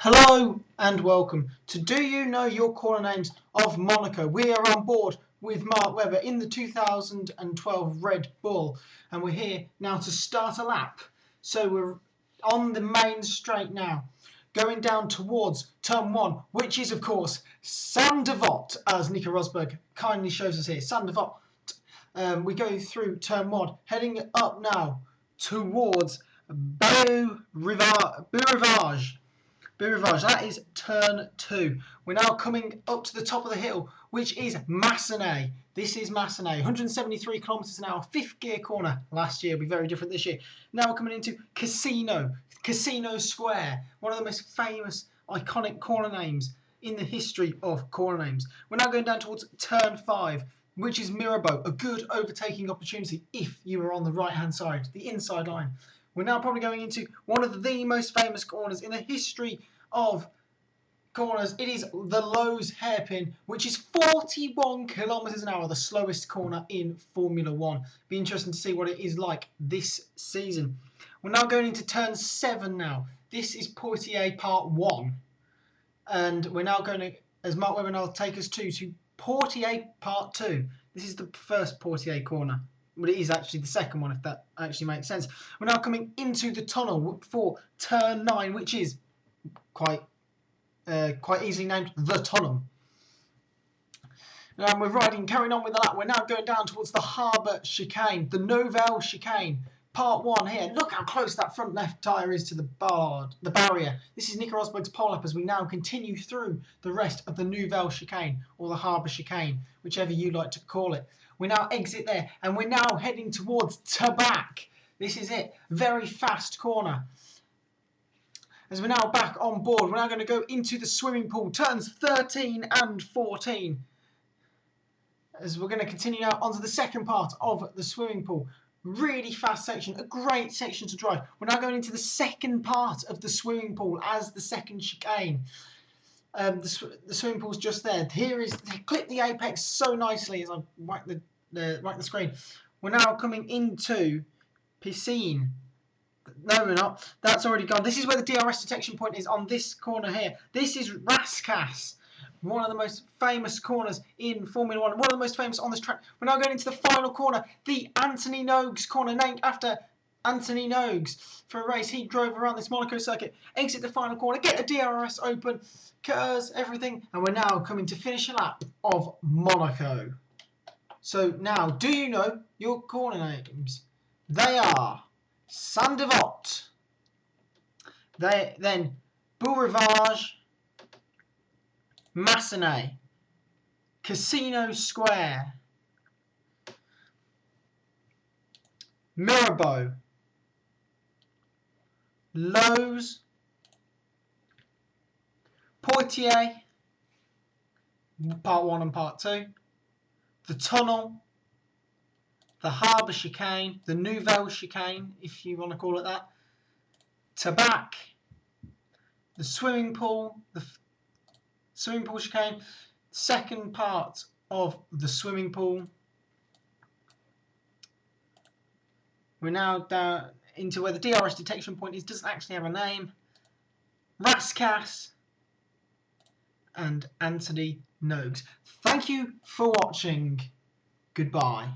Hello and welcome to Do You Know Your Corner Names of Monaco. We are on board with Mark Webber in the 2012 Red Bull, and we're here now to start a lap. So we're on the main straight now, going down towards turn 1, which is of course Saint-Devote, as Nico Rosberg kindly shows us here. Saint-Devote. We go through turn 1, heading up now towards Beau Rivage. That is turn 2. We're now coming up to the top of the hill, which is Massenet. This is Massenet, 173 kilometers an hour, 5th gear corner. Last year will be very different this year. Now we're coming into Casino Square, one of the most famous, iconic corner names in the history of corner names. We're now going down towards turn 5, which is Mirabeau, a good overtaking opportunity if you are on the right-hand side, the inside line. We're now probably going into one of the most famous corners in the history of corners. It is the Nogues Hairpin, which is 41 kilometers an hour, the slowest corner in Formula 1. Be interesting to see what it is like this season. We're now going into turn 7 now. This is Poitiers Part 1. And we're now going to, as Mark Webber will take us to Poitiers Part 2. This is the first Poitiers corner. But it is actually the second one, if that actually makes sense. We're now coming into the tunnel for turn 9, which is quite easily named the tunnel. And we're carrying on with the lap. We're now going down towards the harbour chicane, the Nouvelle chicane, part 1 here. Look how close that front left tyre is to the barrier. This is Nico Rosberg's pole lap as we now continue through the rest of the Nouvelle chicane, or the harbour chicane, whichever you like to call it. We now exit there, and we're now heading towards Tabac. This is it. Very fast corner. As we're now back on board, we're now going to go into the swimming pool, turns 13 and 14. As we're going to continue now onto the second part of the swimming pool. Really fast section, a great section to drive. We're now going into the second part of the swimming pool as the second chicane. The swimming pool's just there. They clip the apex so nicely as I whack the screen. We're now coming into piscine. No, we're not. That's already gone. This is where the DRS detection point is on this corner here. This is Rascasse, one of the most famous corners in Formula 1. One of the most famous on this track. We're now going into the final corner, the Antony Nogues corner, named after Antony Nogues for a race he drove around this Monaco circuit. Exit the final corner, get the DRS open, curves, everything, and we're now coming to finish a lap of Monaco. So now, do you know your corner names? They are Saint-Devote, then Beau Rivage, Massenet, Casino Square, Mirabeau, Nogues, Poitiers, part 1 and part 2, the tunnel, the harbour chicane, the Nouvelle chicane, if you want to call it that, Tabac, the swimming pool chicane, second part of the swimming pool. We're now down into where the DRS detection point is, doesn't actually have a name, Rascasse, and Antony Nogues. Thank you for watching. Goodbye.